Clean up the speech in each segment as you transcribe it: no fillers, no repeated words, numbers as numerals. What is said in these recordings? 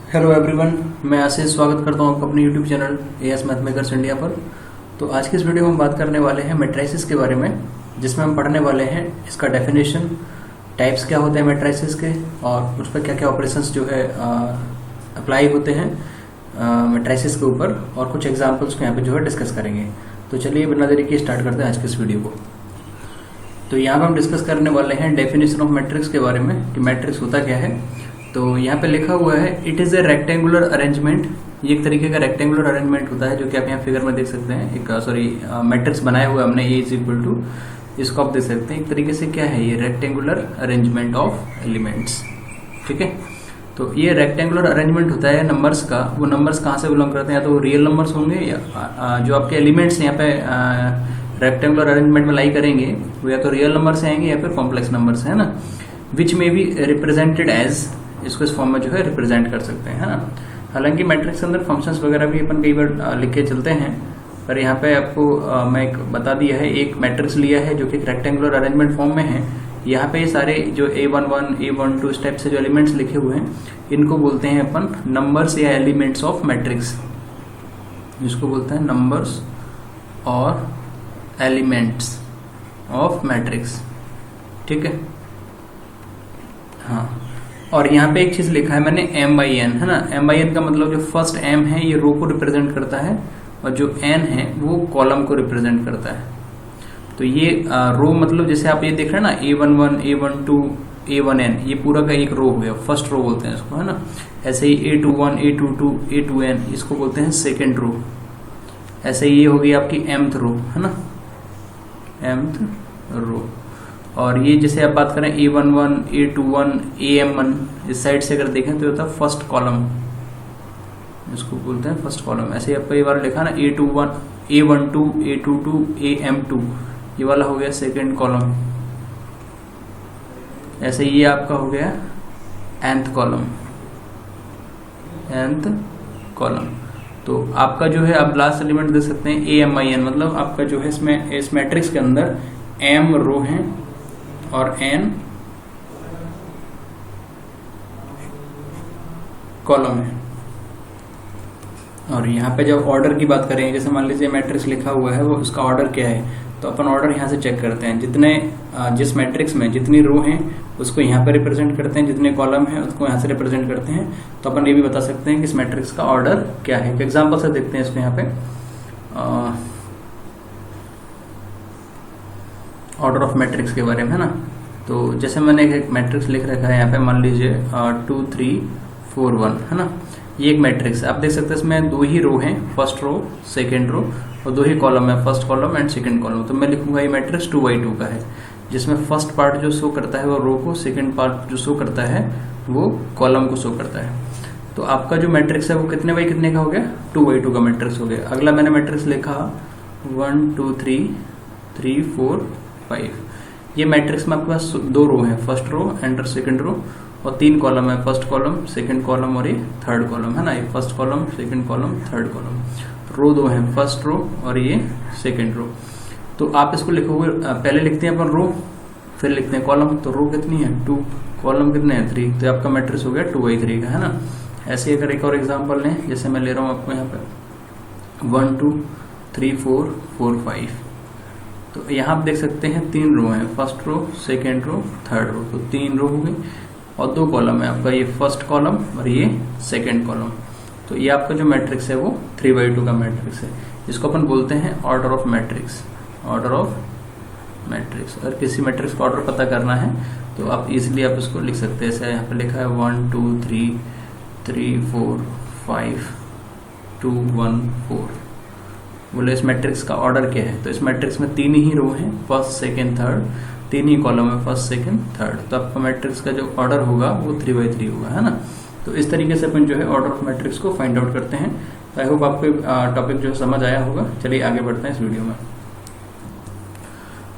Hello everyone, मैं आशीष स्वागत करता हूँ आपका अपने यूट्यूब चैनल एएस मैथमेकर्स इंडिया पर। तो आज की इस वीडियो में हम बात करने वाले हैं मैट्रिसेस के बारे में, जिसमें हम पढ़ने वाले हैं इसका डेफिनेशन, टाइप्स क्या होते हैं मैट्रिसेस के और उस पर क्या क्या ऑपरेशंस जो है अप्लाई होते हैं मैट्रिसेस के ऊपर, और कुछ एग्जाम्पल्स को यहाँ पे जो है डिस्कस करेंगे। तो चलिए बिना देरी के स्टार्ट करते हैं आज की इस वीडियो को। तो यहाँ पर हम डिस्कस करने वाले हैं डेफिनेशन ऑफ मैट्रिक्स के बारे में कि मैट्रिक्स होता क्या है। तो यहाँ पे लिखा हुआ है it is a rectangular arrangement. ये एक तरीके का रेक्टेंगुलर अरेंजमेंट होता है, जो कि आप यहाँ फिगर में देख सकते हैं। एक मैट्रिक्स बनाया हुआ है हमने, ए इज इक्वल टू, इसको आप देख सकते हैं। एक तरीके से क्या है, ये रेक्टेंगुलर अरेंजमेंट ऑफ एलिमेंट्स। ठीक है, तो ये रेक्टेंगुलर अरेंजमेंट होता है नंबर्स का। वो नंबर्स कहाँ से बिलोंग करते हैं, या तो रियल नंबर्स होंगे या जो आपके एलिमेंट्स यहाँ पे रेक्टेंगुलर अरेंजमेंट में लाई करेंगे वो या तो रियल नंबर से आएंगे या फिर कॉम्प्लेक्स नंबर से, है ना। विच में बी रिप्रेजेंटेड एज, इसको इस फॉर्म में जो है रिप्रेजेंट कर सकते हैं, है ना। हालांकि मैट्रिक्स के अंदर फंक्शंस वगैरह भी अपन कई बार लिख के चलते हैं, पर यहाँ पे आपको मैं एक बता दिया है, एक मैट्रिक्स लिया है जो कि रेक्टेंगुलर अरेंजमेंट फॉर्म में है। यहाँ पे ये सारे जो A11, A12 स्टेप से जो एलिमेंट्स लिखे हुए हैं, इनको बोलते हैं अपन नंबर्स या एलिमेंट्स ऑफ मैट्रिक्स, जिसको बोलते हैं नंबर्स और एलिमेंट्स ऑफ मैट्रिक्स। ठीक है, हाँ। और यहाँ पे एक चीज लिखा है मैंने m/n, है ना। m/n का मतलब जो फर्स्ट m है ये रो को रिप्रेजेंट करता है, और जो n है वो कॉलम को रिप्रेजेंट करता है। तो ये रो मतलब जैसे आप ये देख रहे हैं ना, A11, A12, A1n, ये पूरा का एक रो हो गया, फर्स्ट रो बोलते हैं इसको, है ना। ऐसे ही A21, A22, A2n, इसको बोलते हैं सेकेंड रो। ऐसे ही ये हो गई आपकी mth रो, है ना, mth रो। और ये जैसे आप बात करें A11, A21, AM1, इस साइड से अगर देखें तो होता है फर्स्ट कॉलम, इसको बोलते हैं फर्स्ट कॉलम। ऐसे ही आपको ये वाला लिखा ना A21, A12, A22, AM2, ये वाला हो गया सेकेंड कॉलम। ऐसे ये आपका हो गया nth कॉलम, nth कॉलम। तो आपका जो है आप लास्ट एलिमेंट दे सकते हैं AMIN, मतलब आपका जो है इसमें इस मैट्रिक्स के अंदर m रो है और n कॉलम है। और यहाँ पे जब ऑर्डर की बात करें, जैसे मान लीजिए मैट्रिक्स लिखा हुआ है, वो उसका ऑर्डर क्या है, तो अपन ऑर्डर यहाँ से चेक करते हैं। जिस मैट्रिक्स में जितनी रो हैं उसको यहाँ पे रिप्रेजेंट करते हैं, जितने कॉलम हैं उसको यहाँ से रिप्रेजेंट करते हैं। तो अपन ये भी बता सकते हैं कि इस मैट्रिक्स का ऑर्डर क्या है। एग्जाम्पल से देखते हैं इसको यहाँ पे, ऑर्डर ऑफ मैट्रिक्स के बारे में, है ना। तो जैसे मैंने एक मैट्रिक्स लिख रखा है यहाँ पे, मान लीजिए 2 3 4 1, है ना। ये एक मैट्रिक्स आप देख सकते हैं, इसमें दो ही रो हैं, फर्स्ट रो सेकेंड रो, और दो ही कॉलम है, first column and second column. तो मैं लिखूंगा ये मैट्रिक्स 2x2 का है, जिसमें फर्स्ट पार्ट जो शो करता है वो रो को, सेकेंड पार्ट जो शो करता है वो कॉलम को शो करता है। तो आपका जो मैट्रिक्स है वो कितने बाई कितने का हो गया, 2x2 का मैट्रिक्स हो गया। अगला मैंने मैट्रिक्स लिखा 1 2 3 3 4 5। ये मैट्रिक्स में आपके पास दो रो है, first row and second row, और तीन कॉलम है, फर्स्ट कॉलम, सेकंड कॉलम और ये थर्ड कॉलम, है ना। ये first column, second column, third column. Row दो है, फर्स्ट रो और ये सेकंड रो। तो आप इसको लिखोगे, पहले लिखते हैं अपन रो, फिर लिखते हैं कॉलम। तो रो कितनी है 2, कॉलम कितने हैं 3, तो आपका मैट्रिक्स हो गया 2x3 का, है ना। ऐसे अगर एक और एग्जाम्पल लें, जैसे मैं ले रहा हूँ आपको यहाँ पे 1 2 3 4 4 5। तो यहाँ आप देख सकते हैं तीन रो हैं, first row, second row, third row. तो तीन रो हो गई, और दो कॉलम है आपका, ये फर्स्ट कॉलम और ये सेकेंड कॉलम। तो ये आपका जो मैट्रिक्स है वो 3x2 का मैट्रिक्स है। इसको अपन बोलते हैं order of matrix, order of matrix. अगर किसी मैट्रिक्स का ऑर्डर पता करना है तो आप इजिली आप इसको लिख सकते हैं। ऐसे यहाँ पे लिखा है 1 2 3 3 4 5 2 1 4। बोले इस मैट्रिक्स का ऑर्डर क्या है, तो इस मैट्रिक्स में तीन ही रो हैं, फर्स्ट सेकेंड थर्ड, तीन ही कॉलम है, फर्स्ट सेकेंड थर्ड। तो आपका मैट्रिक्स का जो ऑर्डर होगा वो 3x3 होगा, है ना। तो इस तरीके से अपन जो है ऑर्डर ऑफ मैट्रिक्स को फाइंड आउट करते हैं। तो आई होप आपको टॉपिक जो समझ आया होगा। चलिए आगे बढ़ते हैं इस वीडियो में।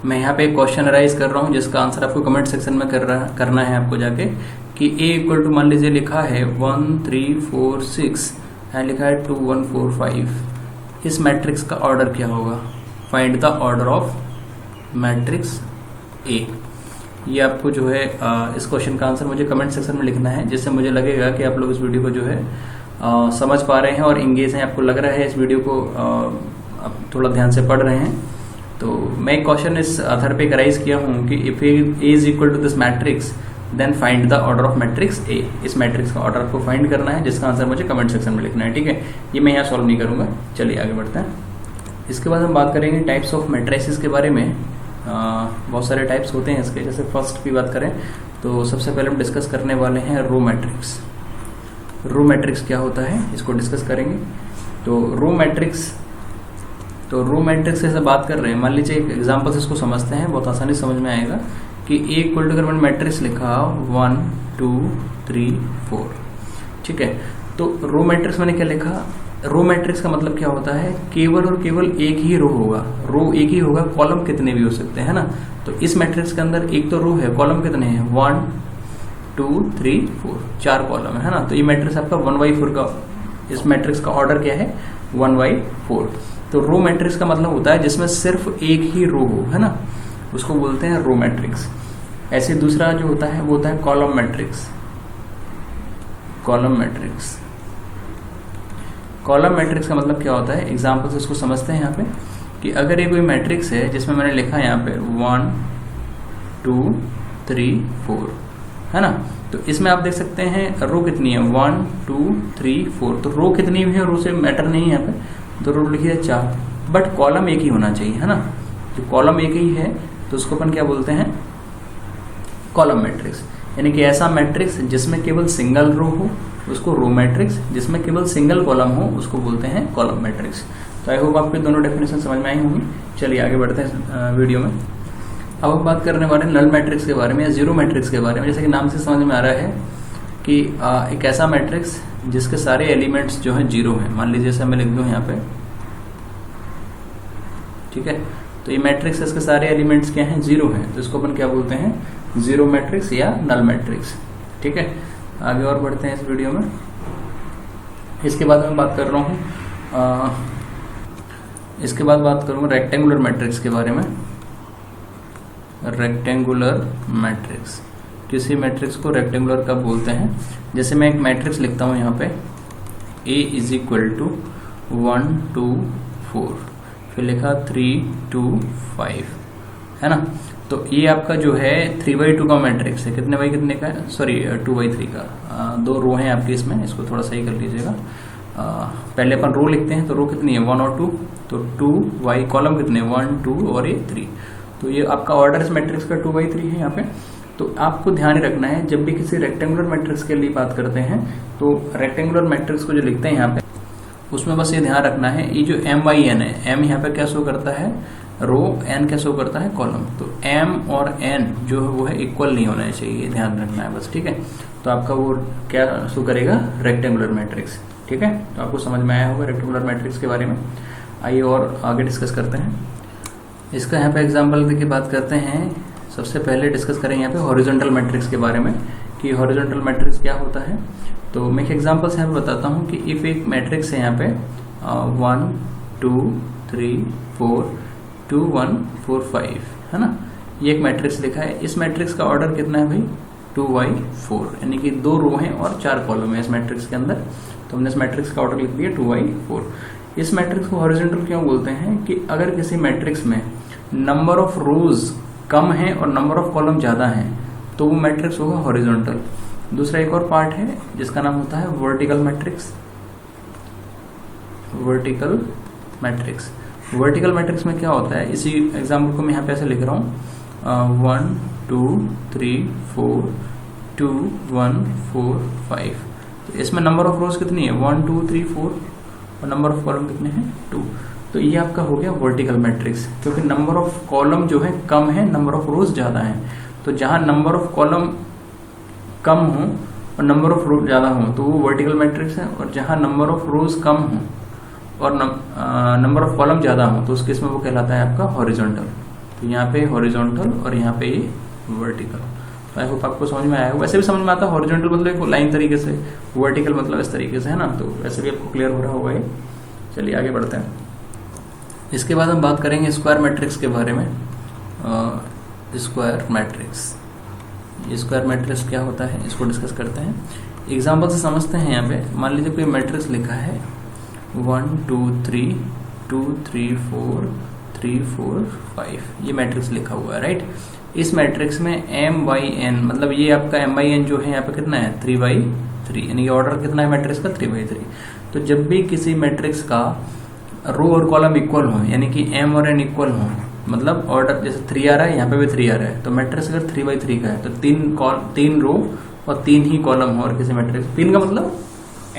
मैं यहाँ पे एक क्वेश्चन अराइज कर रहा हूँ, जिसका आंसर आपको कमेंट सेक्शन में करना है आपको जाके, कि a इक्वल टू मान लीजिए लिखा है 1 3 4 6 एंड लिखा है 2 1 4 5। इस मैट्रिक्स का ऑर्डर क्या होगा, find the order of matrix ए। ये आपको जो है इस क्वेश्चन का आंसर मुझे कमेंट सेक्शन में लिखना है, जिससे मुझे लगेगा कि आप लोग इस वीडियो को जो है समझ पा रहे हैं और इंगेज हैं, आपको लग रहा है इस वीडियो को आप थोड़ा ध्यान से पढ़ रहे हैं। तो मैं एक क्वेश्चन इस आधार पे कराइज किया हूँ कि if A is equal to this matrix then find the order of matrix A. इस मैट्रिक्स का ऑर्डर आपको फाइंड करना है, जिसका आंसर मुझे कमेंट सेक्शन में लिखना है, ठीक है। ये मैं यहाँ सॉल्व नहीं करूंगा। चलिए आगे बढ़ते हैं। इसके बाद हम बात करेंगे टाइप्स ऑफ मैट्रिसेस के बारे में। बहुत सारे टाइप्स होते हैं इसके। जैसे फर्स्ट की बात करें तो सबसे पहले हम डिस्कस करने वाले हैं रो मैट्रिक्स। रो मैट्रिक्स क्या होता है इसको डिस्कस करेंगे। तो रो मैट्रिक्स से बात कर रहे हैं। मान लीजिए एक एग्जांपल से इसको समझते हैं, बहुत आसानी से समझ में आएगा कि ए इक्वल टू कर मैंने मैट्रिक्स लिखा 1 2 3 4, ठीक है। तो रो मैट्रिक्स मैंने क्या लिखा, रो मैट्रिक्स का मतलब क्या होता है, केवल और केवल एक ही रो होगा। रो एक ही होगा, कॉलम कितने भी हो सकते हैं ना। तो इस मैट्रिक्स के अंदर एक तो रो है, कॉलम कितने हैं 1 2 3 4, 4 कॉलम है ना। तो ये मैट्रिक्स आपका 1/4 का, इस मैट्रिक्स का ऑर्डर क्या है 1/4। तो रो मैट्रिक्स का मतलब होता है जिसमें सिर्फ एक ही रो हो, है ना, उसको बोलते हैं रो मैट्रिक्स। ऐसे दूसरा जो होता है वो होता है कॉलम मैट्रिक्स। कॉलम मैट्रिक्स का मतलब क्या होता है, एग्जाम्पल से इसको समझते हैं यहाँ पे कि अगर ये कोई मैट्रिक्स है जिसमें मैंने लिखा है यहाँ पे 1 2 3 4, है ना। तो इसमें आप देख सकते हैं रो कितनी है 1 2 3 4। तो रो कितनी भी है रो से मैटर नहीं है यहाँ पे, तो रो लिखी है 4, बट कॉलम एक ही होना चाहिए, है ना। जो कॉलम एक ही है तो उसको अपन क्या बोलते हैं, कॉलम मैट्रिक्स। यानी कि ऐसा मैट्रिक्स जिसमें केवल सिंगल रो हो उसको रो मैट्रिक्स, जिसमें केवल सिंगल कॉलम हो उसको बोलते हैं कॉलम मैट्रिक्स। तो आई होप आपको दोनों डेफिनेशन समझ में आई होंगी। चलिए आगे बढ़ते हैं वीडियो में। अब हम बात करने वाले हैं नल मैट्रिक्स के बारे में या जीरो मैट्रिक्स के बारे में। जैसे कि नाम से समझ में आ रहा है कि एक ऐसा मैट्रिक्स जिसके सारे एलिमेंट्स जो हैं जीरो हैं। मान लीजिए जैसे मैं लिख दूँ यहाँ पे, ठीक है। तो ये मैट्रिक्स इसके सारे एलिमेंट्स क्या हैं, जीरो हैं। तो इसको अपन क्या बोलते हैं, जीरो मैट्रिक्स या नल मैट्रिक्स, ठीक है। आगे और बढ़ते हैं इस वीडियो में। इसके बाद मैं बात कर रहा हूँ इसके बाद बात करूँगा रेक्टेंगुलर मैट्रिक्स के बारे में। रेक्टेंगुलर मैट्रिक्स, किसी मैट्रिक्स को रेक्टेंगुलर कब बोलते हैं। जैसे मैं एक मैट्रिक्स लिखता हूँ यहाँ पे A इज इक्वल टू 1 2 4, फिर लिखा 3 2 5, है ना। तो ये आपका जो है 3/2 का मैट्रिक्स है। कितने बाई कितने का है, सॉरी 2/3 का। दो रो हैं आपकी इसमें, इसको थोड़ा सही कर लीजिएगा। पहले अपन रो लिखते हैं, तो रो कितनी है 1 और 2, तो 2 कॉलम कितने 1 2 और ये 3। तो ये आपका ऑर्डर इस मैट्रिक्स का 2/3 है यहाँ पे। तो आपको ध्यान रखना है जब भी किसी रेक्टेंगुलर मैट्रिक्स के लिए बात करते हैं तो रेक्टेंगुलर मैट्रिक्स को जो लिखते हैं यहाँ पे उसमें बस ये ध्यान रखना है, ये जो m/n है, m यहाँ पे क्या शो करता है रो, n क्या शो करता है कॉलम। तो m और n जो है वो है इक्वल नहीं होना चाहिए, ध्यान रखना है बस, ठीक है। तो आपका वो क्या शो करेगा रेक्टेंगुलर मैट्रिक्स, ठीक है। तो आपको समझ में आया होगा रेक्टेंगुलर मैट्रिक्स के बारे में। आइए और आगे डिस्कस करते हैं। इसका यहाँ पे एग्जाम्पल की बात करते हैं। सबसे पहले डिस्कस करेंगे यहाँ पे हॉरिजॉन्टल मैट्रिक्स के बारे में कि हॉरिजॉन्टल मैट्रिक्स क्या होता है। तो मैं एक एग्जाम्पल से यहाँ पे बताता हूँ कि इफ एक मैट्रिक्स है यहाँ पे 1 2 3 4 2 1 4 5, है ना। ये एक मैट्रिक्स लिखा है। इस मैट्रिक्स का ऑर्डर कितना है भाई 2/4, यानी कि 2 रो हैं और 4 कॉलम है इस मैट्रिक्स के अंदर। तो हमने इस मैट्रिक्स का ऑर्डर लिख दिया 2/4। इस मैट्रिक्स को हॉरिजॉन्टल क्यों बोलते हैं कि अगर किसी मैट्रिक्स में नंबर ऑफ रोज कम है और नंबर ऑफ कॉलम ज्यादा है तो वो मैट्रिक्स होगा हॉरिजॉन्टल। दूसरा एक और पार्ट है जिसका नाम होता है vertical matrix. Vertical matrix, vertical matrix में क्या होता है, इसी एग्जाम्पल को मैं यहाँ पे ऐसे लिख रहा हूँ 1 2 3 4 2 1 4 5। तो इसमें नंबर ऑफ रोज कितनी है 1 2 3 4 और नंबर ऑफ कॉलम कितने हैं 2। तो ये आपका हो गया वर्टिकल मैट्रिक्स, क्योंकि नंबर ऑफ कॉलम जो है कम है, नंबर ऑफ रोज ज्यादा है। तो जहां नंबर ऑफ कॉलम कम हो और नंबर ऑफ रोज ज्यादा हो तो वो वर्टिकल मैट्रिक्स है, और जहां नंबर ऑफ रोज कम हो और नंबर ऑफ कॉलम ज्यादा हो तो उस केस में वो कहलाता है आपका हॉरिजॉन्टल। तो यहाँ पे हॉरिजॉन्टल और यहाँ पे ये वर्टिकल। आई होप आपको समझ में आया हो। वैसे भी समझ में आता है हॉरिजॉन्टल मतलब एक लाइन तरीके से, वर्टिकल मतलब इस तरीके से, है ना। तो वैसे भी आपको क्लियर हो रहा होगा ये। चलिए आगे बढ़ते हैं। इसके बाद हम बात करेंगे स्क्वायर मैट्रिक्स के बारे में। स्क्वायर मैट्रिक्स स्क्वायर मैट्रिक्स क्या होता है इसको डिस्कस करते हैं। एग्जाम्पल से समझते हैं। यहाँ पे मान लीजिए कोई मैट्रिक्स लिखा है 1 2 3 2 3 4 3 4 5, ये मैट्रिक्स लिखा हुआ है, राइट। इस मैट्रिक्स में m/n, मतलब ये आपका m/n जो है यहाँ पे कितना है 3/3, यानी कि ऑर्डर कितना है मैट्रिक्स का 3/3। तो जब भी किसी मैट्रिक्स का रो और कॉलम इक्वल हो, यानी कि m और n इक्वल हो, मतलब ऑर्डर जैसे 3 आ रहा है, यहाँ पे भी 3 आ रहा है, तो मैट्रिक्स अगर 3/3 का है तो 3 रो और 3 ही कॉलम हो। और किसी मैट्रिक्स 3 का मतलब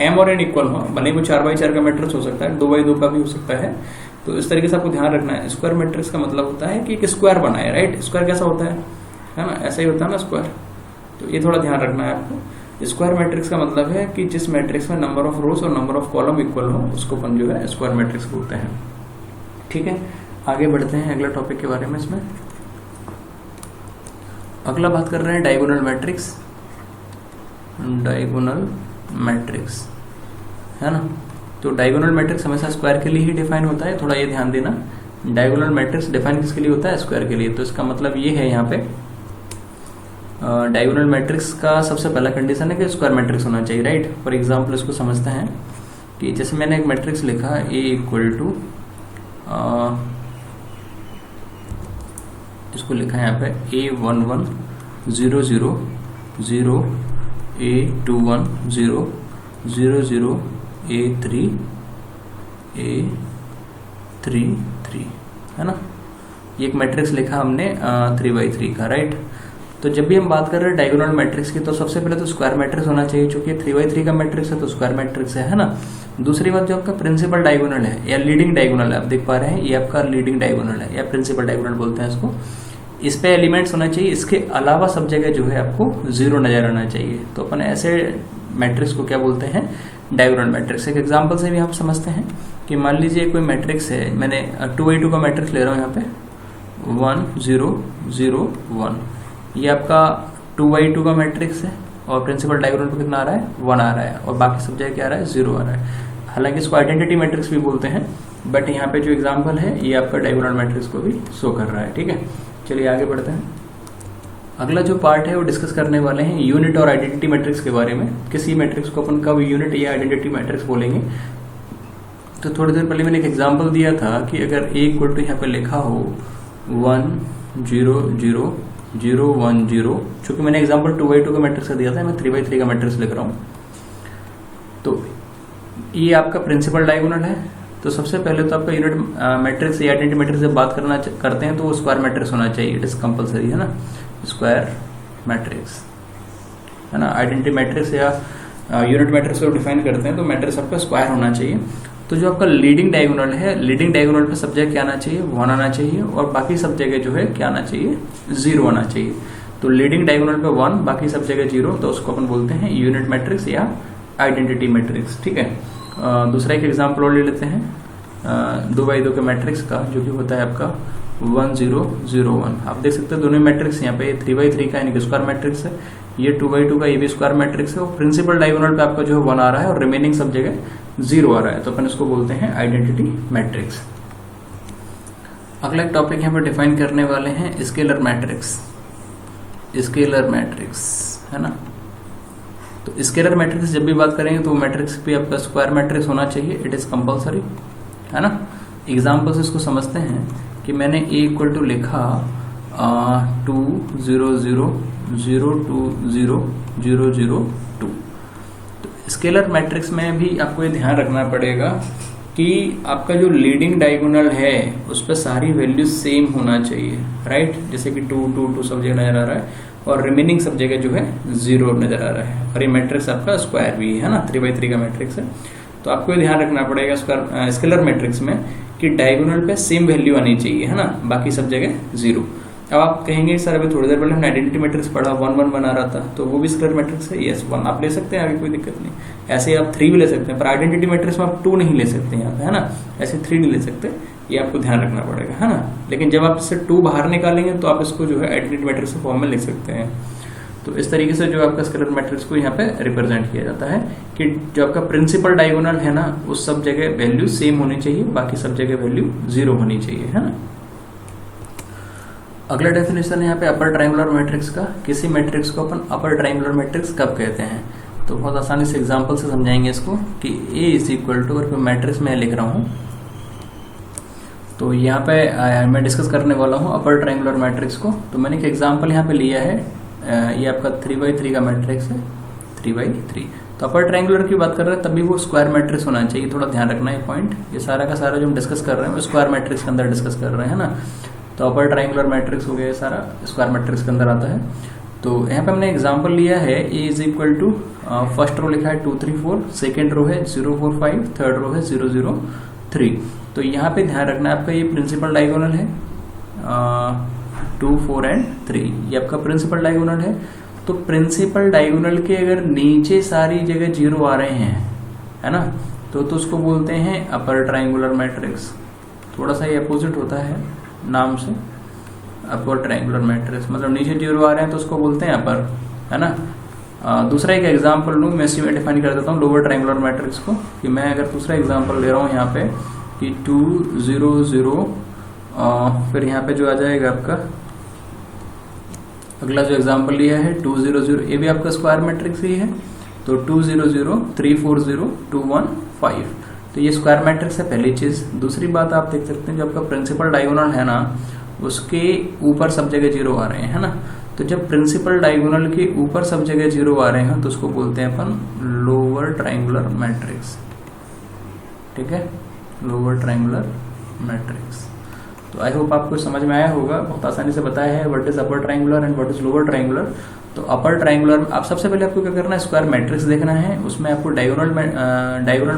m और n इक्वल हो, भले ही 4/4 का मैट्रिक्स हो सकता है, 2/2 का भी हो सकता है। तो इस तरीके से आपको ध्यान रखना है। स्क्वायर मैट्रिक्स का मतलब होता है कि एक स्क्वायर बना है, राइट। स्क्वायर कैसा होता है ना, ऐसा ही होता है ना स्क्वायर। तो ये थोड़ा ध्यान रखना है आपको। स्क्वायर मैट्रिक्स का मतलब है कि जिस मैट्रिक्स में नंबर ऑफ रोज और नंबर ऑफ कॉलम इक्वल हो, उसको अपन जो है स्क्वायर मैट्रिक्स बोलते हैं। ठीक है, आगे बढ़ते हैं अगला टॉपिक के बारे में। इसमें अगला बात कर रहे हैं डायगोनल मैट्रिक्स। डायगोनल मैट्रिक्स है ना। तो डायगोनल मैट्रिक्स हमेशा स्क्वायर के लिए ही डिफाइन होता है, थोड़ा ये ध्यान देना। डायगोनल मैट्रिक्स डिफाइन किसके लिए होता है, स्क्वायर के लिए। तो इसका मतलब ये है यहाँ पे डायगोनल मैट्रिक्स का सबसे पहला कंडीशन है कि स्क्वायर मैट्रिक्स होना चाहिए, राइट। फॉर एग्जांपल इसको समझते हैं कि जैसे मैंने एक मैट्रिक्स लिखा A इक्वल टू, इसको लिखा है यहाँ पे A11 0 0 0 A21 0 0 0 A3 A3 3, है ना। ये एक मैट्रिक्स लिखा हमने 3/3 का, राइट। तो जब भी हम बात कर रहे हैं डायगोनल मैट्रिक्स की, तो सबसे पहले तो स्क्वायर मैट्रिक्स होना चाहिए, क्योंकि 3/3 का मैट्रिक्स है तो स्क्वायर मैट्रिक्स है ना। दूसरी बात, जो आपका प्रिंसिपल डायगोनल है या लीडिंग डायगोनल है, आप देख पा रहे हैं ये आपका लीडिंग डायगोनल है या प्रिंसिपल डायगोनल बोलते हैं इसको। इस पे एलिमेंट्स होना चाहिए, इसके अलावा सब जगह जो है आपको 0 नजर आना चाहिए। तो अपन ऐसे मैट्रिक्स को क्या बोलते हैं, डायगोनल मैट्रिक्स। एक एग्जांपल से भी आप समझते हैं कि मान लीजिए कोई मैट्रिक्स है, मैंने 2/2 का मैट्रिक्स ले रहा हूँ यहाँ पे 1 0 0 1, ये आपका 2/2 का मैट्रिक्स है और प्रिंसिपल डायगोनल पे कितना आ रहा है 1 आ रहा है और बाकी सब जगह क्या आ रहा है 0 आ रहा है। हालांकि इसको आइडेंटिटी मैट्रिक्स भी बोलते हैं, बट यहाँ पे जो एग्जांपल है ये आपका डायगोनल मैट्रिक्स को भी शो कर रहा है। ठीक है, चलिए आगे बढ़ते हैं। अगला जो पार्ट है वो डिस्कस करने वाले हैं यूनिट और आइडेंटिटी मैट्रिक्स के बारे में। किसी मैट्रिक्स को अपन कब यूनिट या आइडेंटिटी मैट्रिक्स बोलेंगे। तो थोड़ी देर पहले मैंने एक एग्जांपल दिया था कि अगर A इक्वल टू यहाँ पे लिखा हो 1 0 0 0 1 0, चूंकि मैंने एग्जांपल 2/2 का मैट्रिक्स का दिया था, मैं 3/3 का मैट्रिक्स लिख रहा हूँ। तो ये आपका प्रिंसिपल डायगोनल है। तो सबसे पहले तो आपका यूनिट मैट्रिक्स या आइडेंटिटी मैट्रिक्स से बात करते हैं तो वो स्क्वायर मैट्रिक्स होना चाहिए, इट इज कंपलसरी, है ना। स्क्वायर मैट्रिक्स, है ना। आइडेंटिटी मैट्रिक्स या यूनिट मैट्रिक्स को डिफाइन करते हैं तो मैट्रिक्स आपका स्क्वायर होना चाहिए। तो जो आपका लीडिंग डायगोनल है, लीडिंग डायगोनल पे सब जगह क्या आना चाहिए 1 आना चाहिए और बाकी सब जगह जो है क्या आना चाहिए 0 आना चाहिए। तो लीडिंग डायगोनल पे 1, बाकी सब जगह 0, तो उसको अपन बोलते हैं यूनिट मैट्रिक्स या आइडेंटिटी मैट्रिक्स। ठीक है, दूसरा एक एग्जाम्पल और ले लेते हैं 2/2 के मैट्रिक्स का, जो कि होता है आपका 1 0 0 1। आप देख सकते हैं दोनों मैट्रिक्स, यहाँ पे 3/3 का यानी कि स्क्वायर मैट्रिक्स है, ये 2/2 का ये भी स्क्वायर मैट्रिक्स है और प्रिंसिपल डायगोनल पे आपका जो है 1 आ रहा है और रिमेनिंग सब जगह 0 आ रहा है। तो अपन इसको बोलते हैं आइडेंटिटी मैट्रिक्स। अगला एक टॉपिक यहाँ पे डिफाइन करने वाले हैं स्केलर मैट्रिक्स। स्केलर मैट्रिक्स, है ना। तो स्केलर मैट्रिक्स जब भी बात करेंगे तो मैट्रिक्स पे आपका स्क्वायर मैट्रिक्स होना चाहिए, इट इज कंपलसरी, है ना। एग्जाम्पल से इसको समझते हैं कि मैंने A इक्वल टू लिखा 2 0 0 0 2 0 0 0 2। तो स्केलर मैट्रिक्स में भी आपको ये ध्यान रखना पड़ेगा कि आपका जो लीडिंग डायगोनल है उस पर सारी वैल्यूज सेम होना चाहिए, राइट। जैसे कि 2 2 2 सब जगह नजर आ रहा है और रिमेनिंग सब जगह जो है 0 नजर आ रहा है। और ये मैट्रिक्स आपका स्क्वायर भी है ना, 3/3 का मैट्रिक्स है। तो आपको ये ध्यान रखना पड़ेगा स्केलर मैट्रिक्स में कि डायगोनल पे सेम वैल्यू आनी चाहिए, है ना, बाकी सब जगह 0। अब आप कहेंगे सर अभी थोड़ी देर पहले हमने आइडेंटिटी मैट्रिक्स पढ़ा 1 1 1 आ रहा था, तो वो भी स्केलर मैट्रिक्स है। यस, 1 आप ले सकते हैं, आगे कोई दिक्कत नहीं। ऐसे आप 3 भी ले सकते हैं, पर आइडेंटिटी मैट्रिक्स में आप 2 नहीं ले सकते यहाँ पे, है ना। ऐसे 3 नहीं ले सकते, ये आपको ध्यान रखना पड़ेगा, है ना। लेकिन जब आप इससे 2 बाहर निकालेंगे तो आप इसको जो है आइडेंटिटी मैट्रिक्स के फॉर्म में लिख सकते हैं। तो इस तरीके से जो आपका स्केलर मैट्रिक्स को यहाँ पे रिप्रेजेंट किया जाता है कि जो आपका प्रिंसिपल डायगोनल है ना, उस सब जगह वैल्यू सेम होनी चाहिए, बाकी सब जगह वैल्यू 0 होनी चाहिए, है ना। अगला डेफिनेशन है यहाँ पे अपर ट्रायंगुलर मैट्रिक्स का। किसी मैट्रिक्स को अपन अपर ट्रायंगुलर मैट्रिक्स कब कहते हैं, तो बहुत आसानी से एग्जांपल से समझाएंगे इसको कि A इज इक्वल टू, अगर मैट्रिक्स में लिख रहा हूँ तो यहाँ पे मैं डिस्कस करने वाला हूँ अपर ट्रायंगुलर मैट्रिक्स को। तो मैंने एक एग्जांपल यहाँ पे लिया है, ये आपका 3x3 का मैट्रिक्स है, 3x3। तो अपर ट्रायंगुलर की बात कर रहे हैं तभी वो स्क्वायर मैट्रिक्स होना चाहिए, थोड़ा ध्यान रखना है पॉइंट। ये सारा का सारा जो हम डिस्कस कर रहे हैं वो स्क्वायर मैट्रिक्स के अंदर डिस्कस कर रहे हैं ना। तो अपर ट्रायंगुलर मैट्रिक्स हो गया, सारा स्क्वायर मैट्रिक्स के अंदर आता है। तो यहाँ पे हमने एग्जांपल लिया है A is equal to, first row लिखा है 2 3 4, सेकेंड रो है 0 4 5, थर्ड रो है 0 0 3। तो यहाँ पे ध्यान रखना है आपका ये प्रिंसिपल डायगोनल है 2 4 एंड 3, ये आपका प्रिंसिपल डायगोनल है। तो प्रिंसिपल डायगोनल के अगर नीचे सारी जगह 0 आ रहे हैं, है ना, तो उसको बोलते हैं अपर ट्रायंगुलर मैट्रिक्स। थोड़ा सा ये अपोजिट होता है नाम से, अपर ट्रायंगुलर मैट्रिक्स मतलब नीचे 0 आ रहे हैं तो उसको बोलते हैं अपर, है ना। दूसरा एक एग्जांपल लूँ, मैं इसी में डिफाइन कर देता हूँ लोअर ट्रायंगुलर मैट्रिक्स को, कि मैं अगर दूसरा एग्जांपल ले रहा हूँ यहाँ पे कि 2 0 0, फिर यहाँ पे जो आ जाएगा आपका अगला जो एग्जांपल लिया है 2 0 0, ये भी आपका स्क्वायर मैट्रिक्स ही है। तो 2 0 0 3 4 0 2 1 5, तो ये स्क्वायर मैट्रिक्स है पहली चीज। दूसरी बात आप देख सकते हैं जो आपका प्रिंसिपल डायगोनल है ना, उसके ऊपर सब जगह 0 आ रहे हैं, है ना। तो जब प्रिंसिपल डायगोनल के ऊपर सब जगह 0 आ रहे हैं तो उसको बोलते हैं अपन लोअर ट्रायंगुलर मैट्रिक्स, ठीक है, लोअर ट्रायंगुलर मैट्रिक्स। तो आई होप आपको समझ में आया होगा, बहुत आसानी से बताया है what is upper triangular and what is lower triangular. तो अपर ट्रायंगुलर आप सबसे पहले आपको क्या करना है, स्क्वायर मैट्रिक्स देखना है, उसमें आपको डायगोनल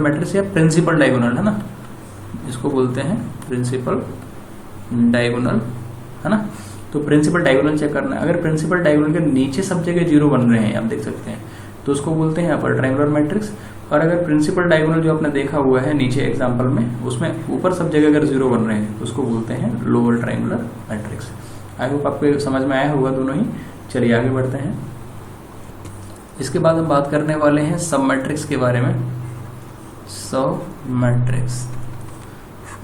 मैट्रिक्स या प्रिंसिपल डायगोनल, है ना, इसको बोलते हैं प्रिंसिपल डायगोनल, है ना। तो प्रिंसिपल डायगोनल चेक करना है, अगर प्रिंसिपल डायगोनल के नीचे सब जगह 0 बन रहे हैं आप देख सकते हैं तो उसको बोलते हैं अपर ट्रायंगुलर मैट्रिक्स। और अगर प्रिंसिपल डायगोनल जो आपने देखा हुआ है नीचे एग्जांपल में, उसमें ऊपर सब जगह अगर 0 बन रहे हैं तो उसको बोलते हैं lower triangular matrix. I hope आपको समझ में आया होगा दोनों ही। चलिए आगे बढ़ते हैं। इसके बाद हम बात करने वाले हैं सब मैट्रिक्स के बारे में। सब मैट्रिक्स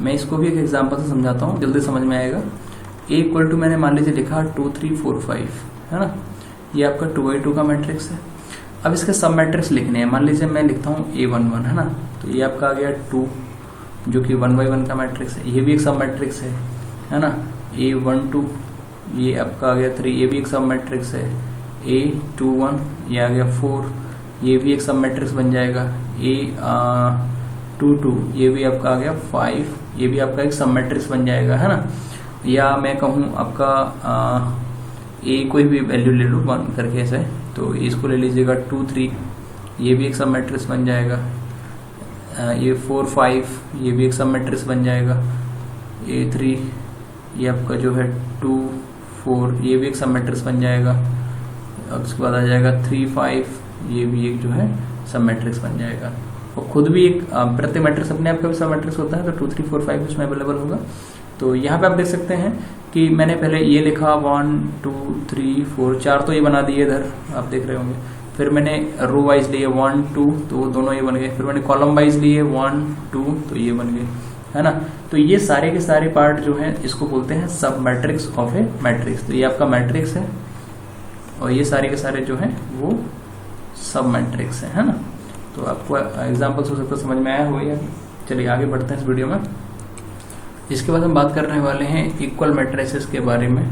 मैं इसको भी एक एग्जांपल से समझाता हूँ, जल्दी समझ में आएगा। A इक्वल टू मैंने मान लीजिए लिखा 2 3 4 5, है ना, ये आपका 2x2 का मैट्रिक्स है। अब इसके सब मैट्रिक्स लिखने हैं, मान लीजिए मैं लिखता हूँ A11, है ना, तो ये आपका आ गया 2 जो कि 1/1 का मैट्रिक्स है, ये भी एक सब मैट्रिक्स है ना। A12 ये आपका आ गया 3, ये भी एक सब मैट्रिक्स है। A21 ये आ गया 4, ये भी एक सब मैट्रिक्स बन जाएगा। A22 ये भी आपका आ गया 5, ये भी आपका एक सब मैट्रिक्स बन जाएगा, है ना। या मैं कहूँ आपका A कोई भी वैल्यू ले लो 1 करके ऐसे, तो इसको ले लीजिएगा 2 3, ये भी एक सब मैट्रिक्स बन जाएगा। ये 4 5 ये भी एक सब मैट्रिक्स बन जाएगा। A3 ये आपका जो है 2 4 ये भी एक सब मैट्रिक्स बन जाएगा। अब उसके बाद आ जाएगा 3 5 ये भी एक जो है सब मैट्रिक्स बन जाएगा। और खुद भी एक प्रत्येक मैट्रिक्स अपने आप का भी सब मैट्रिक्स होता है, तो 2 3 4 5 उसमें अवेलेबल होगा। तो यहाँ पे आप देख सकते हैं कि मैंने पहले ये लिखा 1 2 3 4, 4 तो ये बना दिए इधर आप देख रहे होंगे। फिर मैंने रो वाइज लिए 1 2, तो दोनों ये बन गए। फिर मैंने कॉलम वाइज लिए 1 2, तो ये बन गए, है ना। तो ये सारे के सारे पार्ट जो है इसको बोलते हैं सब मैट्रिक्स ऑफ ए मैट्रिक्स। तो ये आपका मैट्रिक्स है और ये सारे के सारे जो है वो सब मैट्रिक्स है ना। तो आपको एग्जाम्पल हो सकता है समझ में आया होगा। चलिए आगे बढ़ते हैं इस वीडियो में। इसके बाद हम बात करने वाले हैं इक्वल मैट्रिसेस के बारे में।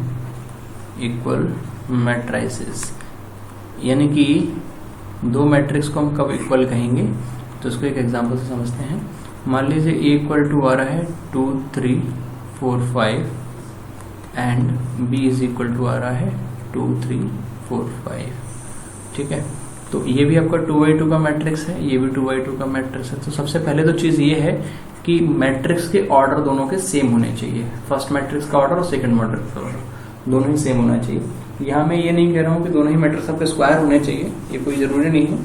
इक्वल मैट्रिसेस यानी कि दो मैट्रिक्स को हम कब इक्वल कहेंगे, तो उसको एक एग्जांपल से समझते हैं। मान लीजिए A इक्वल टू आ रहा है 2 3 4 5 and B is equal to आ रहा है 2 3 4 5, ठीक है। तो ये भी आपका 2x2 का मैट्रिक्स है, ये भी 2x2 का मैट्रिक्स है। तो सबसे पहले तो चीज ये है कि मैट्रिक्स के ऑर्डर दोनों के सेम होने चाहिए। फर्स्ट मैट्रिक्स का ऑर्डर और सेकंड मैट्रिक्स का ऑर्डर दोनों ही सेम होना चाहिए। यहाँ मैं ये नहीं कह रहा हूँ कि दोनों ही मैट्रिक्स आपके स्क्वायर होने चाहिए, ये कोई जरूरी नहीं है,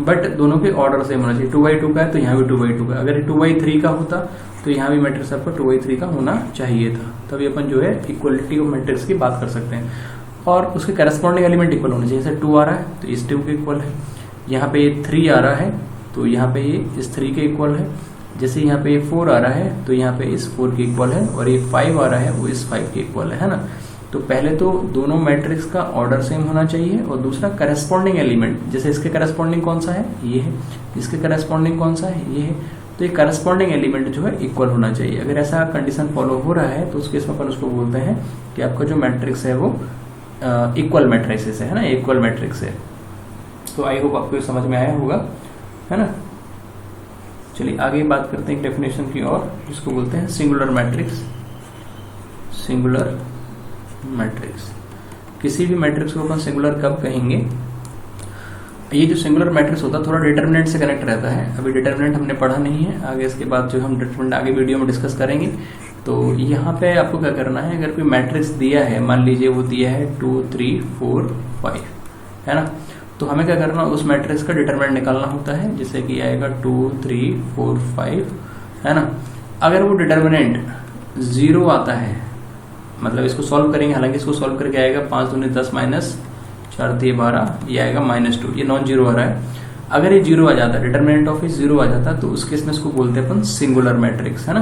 बट दोनों के ऑर्डर सेम होना चाहिए। 2x2 का है तो यहाँ भी 2x2 का, अगर 2x3 का होता तो यहाँ भी मैट्रिक्स आपका 2x3 का होना चाहिए था। तभी अपन जो है इक्वलिटी ऑफ मैट्रिक्स की बात कर सकते हैं। और उसके करस्पॉन्डिंग एलिमेंट इक्वल होने चाहिए। जैसे 2 आ रहा है तो इस 2 के इक्वल है, यहाँ पे ये 3 आ रहा है तो यहाँ पे ये इस 3 के इक्वल है। जैसे यहाँ पे ये 4 आ रहा है तो यहाँ पे इस 4 के इक्वल है, और ये 5 आ रहा है वो इस 5 के इक्वल है ना। तो पहले तो दोनों मैट्रिक्स का ऑर्डर सेम होना चाहिए और दूसरा करस्पॉन्डिंग एलिमेंट, जैसे इसके करस्पॉन्डिंग कौन सा है, ये है, इसके करस्पॉन्डिंग कौन सा है, ये है, तो ये करस्पॉन्डिंग एलिमेंट जो है इक्वल होना चाहिए। अगर ऐसा कंडीशन फॉलो हो रहा है तो उस केस में अपन उसको बोलते हैं कि आपका जो मैट्रिक्स है वो इक्वल मैट्रिक्स है ना, इक्वल मैट्रिक्स है। तो आई होप आपको समझ में आया होगा, है ना। चलिए आगे बात करते हैं डेफिनेशन की और, जिसको बोलते हैं सिंगुलर मैट्रिक्स। सिंगुलर मैट्रिक्स, किसी भी मैट्रिक्स को अपन सिंगुलर कब कहेंगे, ये जो सिंगुलर मैट्रिक्स होता है थोड़ा डिटर्मिनेंट से कनेक्ट रहता है। अभी डिटर्मिनेंट हमने पढ़ा नहीं है, आगे इसके बाद जो हम डिटर्मिनेंट आगे वीडियो में डिस्कस करेंगे। तो यहाँ पे आपको क्या करना है, अगर कोई मैट्रिक्स दिया है, मान लीजिए वो दिया है 2 3 4 5, है ना, तो हमें क्या करना, उस मैट्रिक्स का डिटरमिनेंट निकालना होता है, जैसे कि आएगा 2 3 4 5, है ना। अगर वो डिटरमिनेंट 0 आता है, मतलब इसको सॉल्व करेंगे, हालांकि इसको सॉल्व करके आएगा 5 दूनी 10 माइनस 4 3 12, ये आएगा -2, ये नॉन जीरो आ रहा है। अगर ये 0 आ जाता है, डिटरमिनेंट ऑफ 0 आ जाता है, तो उस केस में इसको बोलते हैं अपन सिंगुलर मैट्रिक्स, है ना।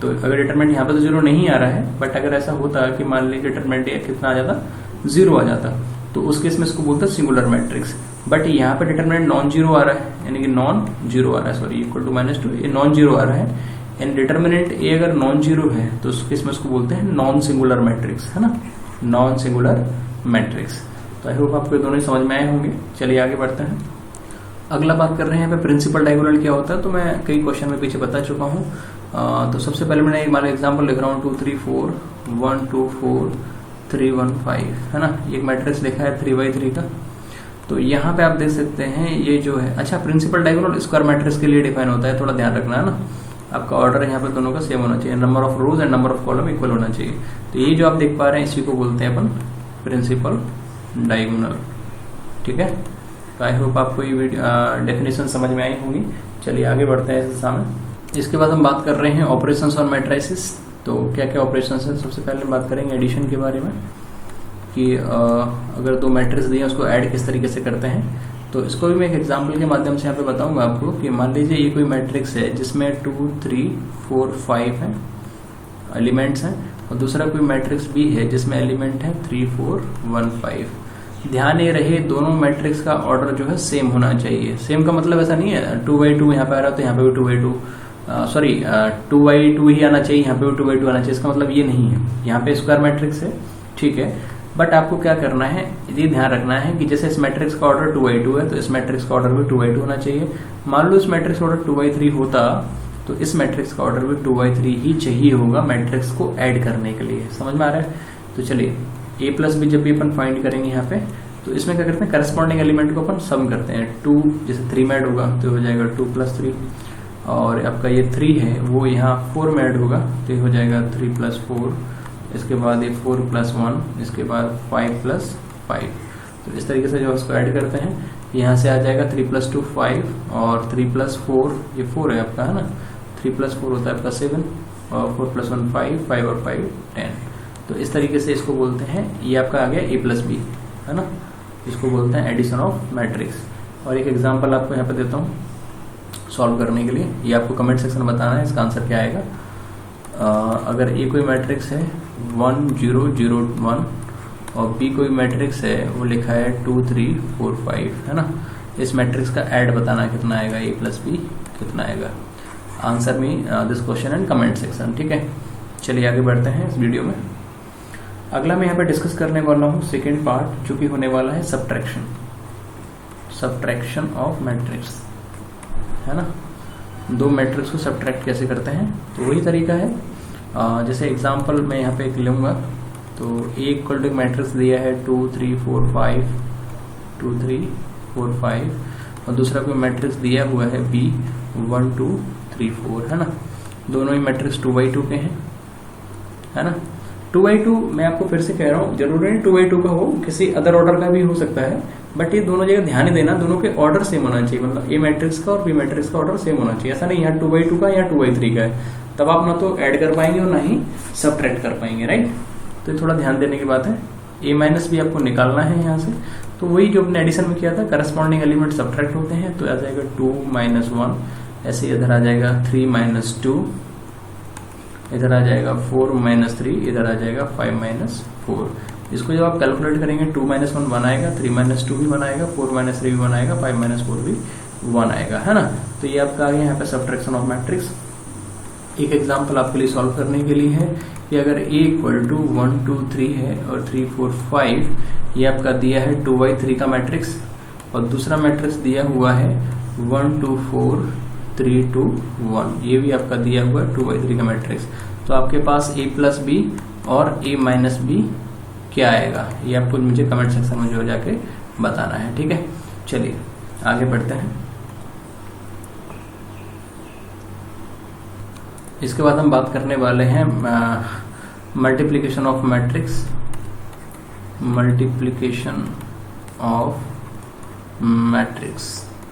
तो अगर डिटरमिनेंट यहाँ पे तो 0 नहीं आ रहा है, बट अगर ऐसा होता कि मान लीजिए डिटरमिनेंट कितना आ जाता, 0 आ जाता, तो उस केस में इसको बोलते हैं सिंगुलर मैट्रिक्स। बट यहाँ पे डिटरमिनेंट नॉन जीरो आ रहा है, यानी कि नॉन जीरो आ रहा है, सॉरी, इक्वल टू -2, ये नॉन जीरो आ रहा है, एंड डिटरमिनेंट ए अगर नॉन जीरो है तो उस केस में इसको बोलते हैं नॉन सिंगुलर मैट्रिक्स, है ना, नॉन सिंगुलर मैट्रिक्स। तो आई होप आपको दोनों ही समझ में आए होंगे। चलिए आगे बढ़ते हैं। अगला बात कर रहे हैं यहाँ पे प्रिंसिपल डायगोनल क्या होता है, तो मैं कई क्वेश्चन में पीछे बता चुका हूँ। तो सबसे पहले मैंने एक मान एग्जाम्पल लिख रहा हूँ 2 3 4 1 2 4 3 1 5, है ना, एक मैट्रिक्स लिखा है 3x3 का। तो यहाँ पे आप देख सकते हैं ये जो है, अच्छा, प्रिंसिपल डायगोनल स्क्वायर मैट्रिक्स के लिए डिफाइन होता है, थोड़ा ध्यान रखना, है ना। आपका ऑर्डर यहाँ पे दोनों का सेम होना चाहिए, number of rose and number of column equal होना चाहिए। तो ये जो आप देख पा रहे हैं इसी को बोलते हैं अपन प्रिंसिपल डायगोनल, ठीक है। तो आई होप आपको ये डेफिनेशन समझ में आई होंगी। चलिए आगे बढ़ते हैं इस दिशा में। इसके बाद हम बात कर रहे हैं ऑपरेशंस और मैट्रिसेस। तो क्या क्या ऑपरेशंस हैं, सबसे पहले बात करेंगे एडिशन के बारे में, कि अगर दो मैट्रिक्स दिए उसको ऐड किस तरीके से करते हैं। तो इसको भी मैं एक एग्जांपल के माध्यम से यहाँ पे बताऊंगा आपको, कि मान लीजिए ये कोई मैट्रिक्स है जिसमें 2 3 4 5 हैं एलिमेंट्स हैं, और दूसरा कोई मैट्रिक्स भी है जिसमें एलिमेंट है 3 4 1 5। ध्यान ये रहे दोनों मैट्रिक्स का ऑर्डर जो है सेम होना चाहिए। सेम का मतलब ऐसा नहीं है 2x2 यहाँ पे आ रहा है तो यहाँ पे भी 2x2, सॉरी 2x2 ही आना चाहिए, यहाँ पे भी 2x2 आना चाहिए, इसका मतलब ये नहीं है। यहाँ पे स्क्वायर मैट्रिक्स है, ठीक है, बट आपको क्या करना है, ये ध्यान रखना है कि जैसे इस मैट्रिक्स का ऑर्डर 2x2 है तो इस मैट्रिक्स का ऑर्डर भी 2x2 होना चाहिए। मान लो इस मैट्रिक्स का ऑर्डर 2x3 होता तो इस मैट्रिक्स का ऑर्डर भी 2x3 ही चाहिए होगा मैट्रिक्स को ऐड करने के लिए। समझ में आ रहा है। तो चलिए a प्लस बी जब भी अपन फाइंड करेंगे यहाँ पे, तो इसमें क्या करते हैं, करस्पॉन्डिंग एलिमेंट को अपन सम करते हैं। 2 जैसे 3 में ऐड होगा तो हो जाएगा 2 + 3, और आपका ये 3 है वो यहाँ 4 में ऐड होगा तो ये हो जाएगा 3 + 4, इसके बाद ये 4 + 1, इसके बाद 5 + 5। तो इस तरीके से जो उसको ऐड करते हैं, यहाँ से आ जाएगा 3 + 2 5, और 3 + 4 ये 4 है आपका, है ना, 3 + 4 होता है आपका 7, और 4 + 1 5, 5 और 5 10। तो इस तरीके से इसको बोलते हैं, ये आपका आ गया a + b, है ना, इसको बोलते हैं एडिशन ऑफ मैट्रिक्स। और एक एग्जांपल आपको यहाँ पे देता हूँ सॉल्व करने के लिए, ये आपको कमेंट सेक्शन में बताना है इसका आंसर क्या आएगा। अगर ए कोई मैट्रिक्स है 1 0 0 1, और बी कोई मैट्रिक्स है वो लिखा है 2 3 4 5, है ना, इस मैट्रिक्स का ऐड बताना कितना आएगा, a + b कितना आएगा। Answer me this question and comment section, ठीक है। चलिए आगे बढ़ते हैं इस वीडियो में। अगला मैं यहाँ पे डिस्कस करने वाला हूँ सेकेंड पार्ट, जो कि होने वाला है सब्ट्रैक्शन ऑफ मैट्रिक्स, है ना। दो मैट्रिक्स को सब्ट्रैक्ट कैसे करते हैं, तो वही तरीका है। जैसे एग्जांपल मैं यहाँ पे एक लूँगा, तो a = मैट्रिक्स दिया है 2 3 4 5 2 3 4 5, और दूसरा कोई मैट्रिक्स दिया हुआ है b 1 2 3 4, है ना। दोनों ही मैट्रिक्स 2x2 के हैं, है ना। 2x2 मैं आपको फिर से कह रहा हूँ, जरूरी नहीं 2x2 का हो, किसी अदर ऑर्डर का भी हो सकता है, बट ये दोनों जगह ध्यान ही देना, दोनों के ऑर्डर सेम होना चाहिए, मतलब a मैट्रिक्स का और b मैट्रिक्स का ऑर्डर सेम होना चाहिए। ऐसा नहीं यहाँ 2x2 का या 2x3 का है, तब आप ना तो ऐड कर पाएंगे और ना ही सब्ट्रैक्ट कर पाएंगे, राइट। तो ये थोड़ा ध्यान देने की बात है। a - b आपको निकालना है यहाँ से, तो वही जो अपने एडिशन में किया था, करस्पॉन्डिंग एलिमेंट सब्ट्रैक्ट होते हैं, तो आ जाएगा 2 - 1, ऐसे इधर आ जाएगा 3 - 2, इधर आ जाएगा 4 - 3, इधर आ जाएगा 5 - 4। इसको जब आप कैलकुलेट करेंगे 2 - 1 1 आएगा, 3 - 2 भी 1 आएगा, 4 - 3 भी 1 आएगा, 5 - 4 भी 1 आएगा, है ना। तो ये आपका आ गया यहाँ पे सब्ट्रैक्शन ऑफ मैट्रिक्स। एक एग्जांपल आपके लिए सॉल्व करने के लिए है कि अगर a इक्वल टू 1 2 3 है और 3 4 5, ये आपका दिया है 2/3 का मैट्रिक्स, और दूसरा मैट्रिक्स दिया हुआ है 1 2 4 3 2 1, ये भी आपका दिया हुआ है 2/3 का मैट्रिक्स। तो आपके पास a प्लस बी और a माइनस बी क्या आएगा, ये आपको मुझे कमेंट सेक्शन में जो जाके बताना है, ठीक है। चलिए आगे बढ़ते हैं। इसके बाद हम बात करने वाले हैं multiplication of matrix, multiplication of matrix,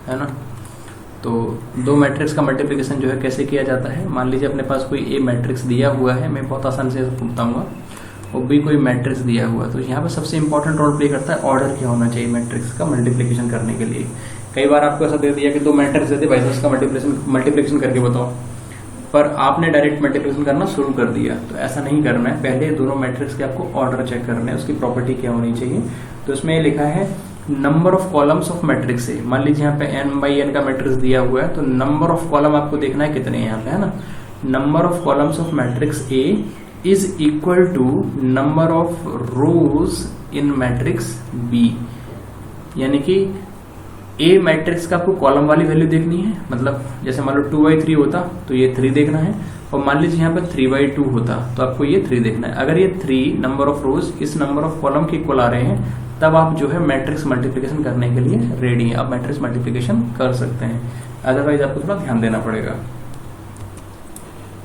है ना। तो दो मैट्रिक्स का मल्टीप्लिकेशन जो है कैसे किया जाता है। मान लीजिए अपने पास कोई ए मैट्रिक्स दिया हुआ है, मैं बहुत आसान से बताऊंगा, और बी कोई मैट्रिक्स दिया हुआ है। तो यहाँ पे सबसे इंपॉर्टेंट रोल प्ले करता है ऑर्डर क्या होना चाहिए मैट्रिक्स का मल्टीप्लिकेशन करने के लिए। कई बार आपको ऐसा दे दिया कि दो मैट्रिक्स देते भाई उसका मल्टीप्लिकेशन करके बताओ, पर आपने डायरेक्ट मल्टीप्लिकेशन करना शुरू कर दिया। तो ऐसा नहीं करना है, पहले दोनों मैट्रिक्स के आपको ऑर्डर चेक करना है, उसकी प्रॉपर्टी क्या होनी चाहिए। तो इसमें लिखा है number of columns of matrix है। मान लीजिए यहाँ पे n/n का मैट्रिक्स दिया हुआ है, तो नंबर ऑफ कॉलम आपको देखना है कितने हैं यहाँ पे, है ना। Number of columns of matrix A is equal to number of rows in matrix B, यानी कि ए मैट्रिक्स का आपको कॉलम वाली वैल्यू देखनी है। मतलब जैसे मान लो 2/3 होता तो ये 3 देखना है, और मान लीजिए यहाँ पर 3/2 होता तो आपको ये 3 देखना है। अगर ये 3 नंबर ऑफ रोज इस नंबर ऑफ कॉलम के इक्वल आ रहे हैं, तब आप जो है मैट्रिक्स मल्टीप्लिकेशन करने के लिए रेडी है, आप मैट्रिक्स मल्टीप्लिकेशन कर सकते हैं। अदरवाइज आपको थोड़ा ध्यान देना पड़ेगा,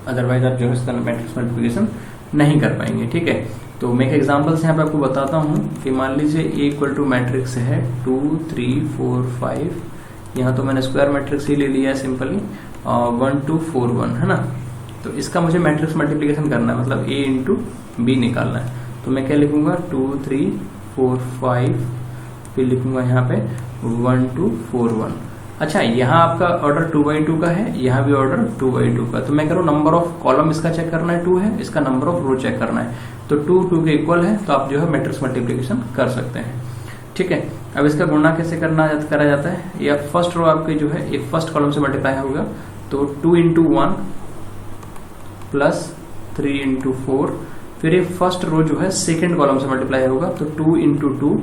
अदरवाइज आप जो है इसका मैट्रिक्स मल्टीप्लिकेशन नहीं कर पाएंगे, ठीक है। तो मैं एक एग्जांपल से यहाँ पे आपको बताता हूँ कि मान लीजिए A इक्वल टू मैट्रिक्स है 2 3 4 5, यहाँ तो मैंने स्क्वायर मैट्रिक्स ही ले लिया है सिंपली, 1 2 4 1, है ना। तो इसका मुझे मैट्रिक्स मल्टीप्लिकेशन करना है, मतलब A इंटू B निकालना है। तो मैं क्या लिखूंगा 2 3 4 5, फिर लिखूंगा यहाँ पे 1 2 4 1। अच्छा, यहाँ आपका ऑर्डर 2/2 का है, यहाँ भी ऑर्डर 2/2 का। तो मैं कह रहा हूँ नंबर ऑफ कॉलम इसका चेक करना है 2 है, इसका नंबर ऑफ रो चेक करना है। तो 2 2 के इक्वल है, तो आप जो है मैट्रिक्स मल्टीप्लिकेशन कर सकते हैं, ठीक है। अब इसका गुणा कैसे करा जाता है, या फर्स्ट रो आपके जो है एक फर्स्ट कॉलम से मल्टीप्लाई होगा, तो 2 इंटू 1 प्लस 3 इंटू 4, फिर ये फर्स्ट रो जो है सेकेंड कॉलम से मल्टीप्लाई होगा, तो 2 इंटू 2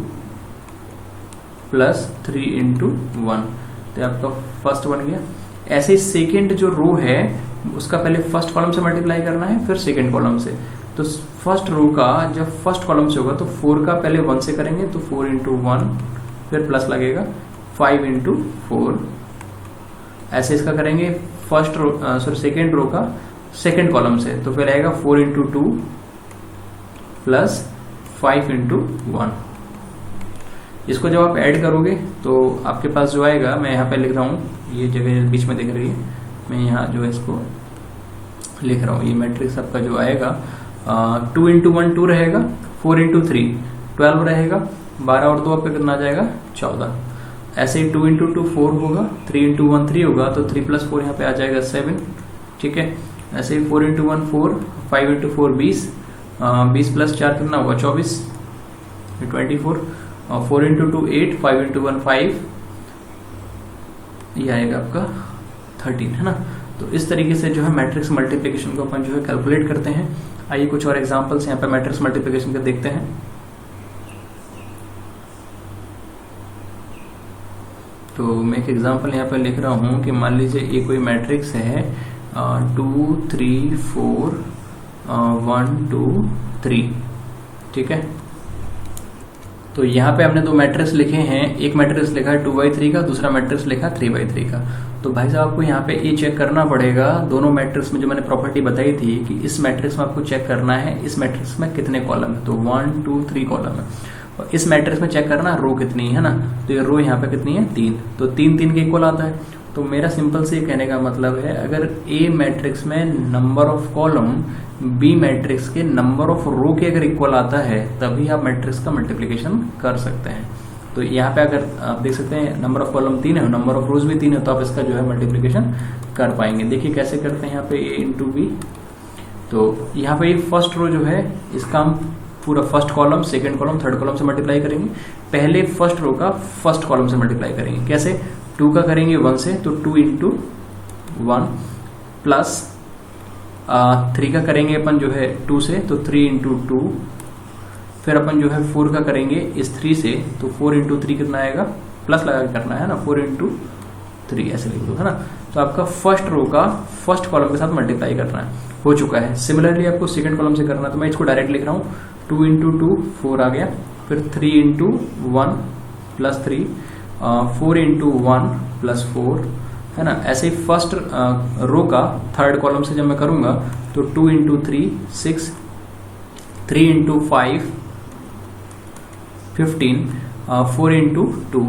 प्लस 3 इंटू 1, तो आपका फर्स्ट बन गया। ऐसे ही सेकेंड जो रो है उसका पहले फर्स्ट कॉलम से मल्टीप्लाई करना है, फिर सेकेंड कॉलम से। तो फर्स्ट रो का जब फर्स्ट कॉलम से होगा तो 4 का पहले 1 से करेंगे, तो 4 इंटू 1, फिर प्लस लगेगा 5 इंटू 4। ऐसे इसका करेंगे first row sorry second row का सेकेंड कॉलम से, तो फिर आएगा 4 इंटू 2 प्लस 5 इंटू 1। इसको जब आप ऐड करोगे तो आपके पास जो आएगा, मैं यहाँ पे लिख रहा हूँ, ये जगह बीच में दिख रही है, मैं यहाँ जो है इसको लिख रहा हूँ। ये मैट्रिक्स आपका जो आएगा 2 इंटू 1 2 रहेगा, 4 इंटू 3 12 रहेगा, 12 और 2 आपका कितना आ जाएगा 14। ऐसे ही 2 इंटू 2 4 होगा, 3 इंटू 1 3 होगा, तो 3 प्लस 4 यहाँ पे आ जाएगा 7, ठीक है। ऐसे ही 4 इंटू 1 4, 5 इंटू 4 20, 20 प्लस 4 कितना होगा 24, 24, 4 इंटू 2 8, 5 इंटू 1 5, ये आएगा आपका 13, है ना। तो इस तरीके से जो है मैट्रिक्स मल्टीप्लिकेशन को अपन जो है कैलकुलेट करते हैं। आइए कुछ और एग्जांपल्स यहाँ पे मैट्रिक्स मल्टीप्लिकेशन के देखते हैं। तो मैं एक एग्जांपल यहाँ पे लिख रहा हूँ कि मान लीजिए ये कोई मैट्रिक्स है 2 3 4 1 2 3, ठीक है। तो यहाँ पे हमने दो मैट्रिक्स लिखे हैं, एक मैट्रिक्स लिखा है 2/3 का, दूसरा मैट्रिक्स लिखा 3/3 का। तो भाई साहब आपको यहाँ पे ये चेक करना पड़ेगा, दोनों मैट्रिक्स में जो मैंने प्रॉपर्टी बताई थी कि इस मैट्रिक्स में आपको चेक करना है इस मैट्रिक्स में कितने कॉलम है, तो 1 2 3 कॉलम है, और इस मैट्रिक्स में चेक करना रो कितनी है ना, तो ये रो यहाँ पे कितनी है 3, तो 3 3 के इक्वल आता है। तो मेरा सिंपल से कहने का मतलब है, अगर ए मैट्रिक्स में number of column B matrix के नंबर ऑफ रो के अगर इक्वल आता है, तभी आप मैट्रिक्स का मल्टीप्लिकेशन कर सकते हैं। तो यहाँ पे अगर आप देख सकते हैं नंबर ऑफ कॉलम 3 है, नंबर ऑफ रोज भी 3 है, तो आप इसका जो है मल्टीप्लिकेशन कर पाएंगे। देखिए कैसे करते हैं यहाँ पे a इंटू बी, तो यहाँ पे फर्स्ट रो जो है इसका हम पूरा first column, second column, third column से मल्टीप्लाई करेंगे। पहले फर्स्ट रो का फर्स्ट कॉलम से मल्टीप्लाई करेंगे। कैसे? 2 का करेंगे 1 से, तो 2 इंटू 1 प्लस 3 का करेंगे अपन जो है 2 से, तो 3 इंटू 2। फिर अपन जो है 4 का करेंगे इस 3 से, तो 4 इंटू 3 कितना आएगा, प्लस लगा के करना है ना, 4 इंटू 3 ऐसे लिख दो, है ना। तो आपका फर्स्ट रो का फर्स्ट कॉलम के साथ मल्टीप्लाई करना है, हो चुका है। सिमिलरली आपको सेकंड कॉलम से करना है, तो मैं इसको डायरेक्ट लिख रहा हूँ। 2 इंटू 2 4 आ गया, फिर 3 इंटू 1 प्लस 3, 4 इंटू 1 प्लस 4, है ना। ऐसे ही फर्स्ट रो का थर्ड कॉलम से जब मैं करूंगा तो 2 इंटू 3 6, 3 इंटू 5 15, 4 इंटू 2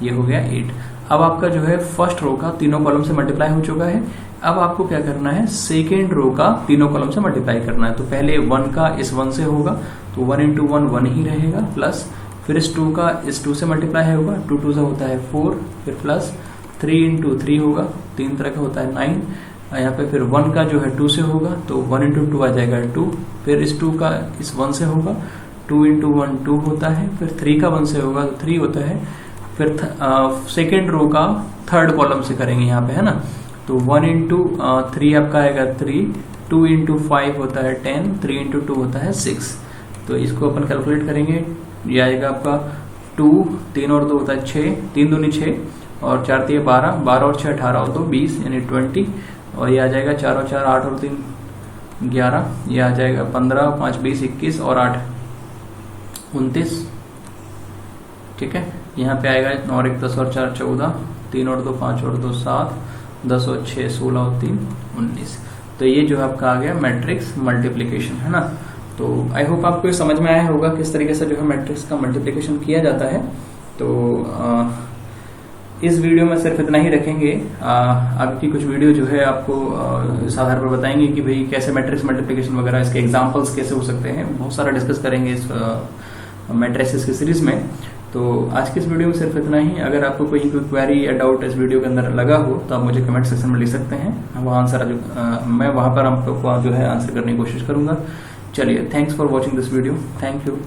ये हो गया 8। अब आपका जो है फर्स्ट रो का तीनों कॉलम से मल्टीप्लाई हो चुका है। अब आपको क्या करना है, सेकेंड रो का तीनों कॉलम से मल्टीप्लाई करना है। तो पहले 1 का इस 1 से होगा, तो 1 इंटू 1 1 ही रहेगा, प्लस फिर इस 2 का इस 2 से मल्टीप्लाई होगा, 2 2 से होता है 4, फिर प्लस 3 इंटू 3 होगा, 3 तरह का होता है 9। यहाँ पे फिर 1 का जो है 2 से होगा, तो 1 इंटू 2 आ जाएगा 2, फिर इस 2 का इस 1 से होगा, 2 इंटू 1 2 होता है, फिर 3 का 1 से होगा तो 3 होता है। फिर सेकेंड रो का थर्ड कॉलम से करेंगे यहाँ पे, है ना। तो 1 इंटू 3 आपका आएगा 3, 2 इंटू 5 होता है 10, 3 इंटू 2 होता है 6। तो इसको अपन कैलकुलेट करेंगे, ये आएगा आपका 2, 3 और 2 होता है 6, 3 दूनी 6 और 4 3 12, 12 और 6 18 और 2 20 यानी 20, और ये आ जाएगा 4 और 4 8 और 3 11, ये आ जाएगा 15, 5 20 21 और 8 29। ठीक है, यहाँ पे आएगा 9 और 1 10 और 4 14, 3 और 2 5 और 2 7, 10 और 6 16 और 3 19। तो ये जो है आपका आ गया मैट्रिक्स मल्टीप्लिकेशन, है ना। तो आई होप आपको समझ में आया होगा किस तरीके से जो है मैट्रिक्स का मल्टीप्लिकेशन किया जाता है। तो इस वीडियो में सिर्फ इतना ही रखेंगे। आपकी कुछ वीडियो जो है आपको इस आधार पर बताएंगे कि भाई कैसे मैट्रिक्स मल्टीप्लिकेशन वगैरह, इसके एग्जांपल्स कैसे हो सकते हैं, बहुत सारा डिस्कस करेंगे इस मैट्रिसेस की सीरीज में। तो आज की इस वीडियो में सिर्फ इतना ही। अगर आपको कोई क्वेरी या डाउट इस वीडियो के अंदर लगा हो तो आप मुझे कमेंट सेक्शन में लिख सकते हैं, वहाँ आंसर मैं वहाँ पर आपको जो है आंसर करने की कोशिश करूंगा। चलिए, thanks for watching this video, thank you.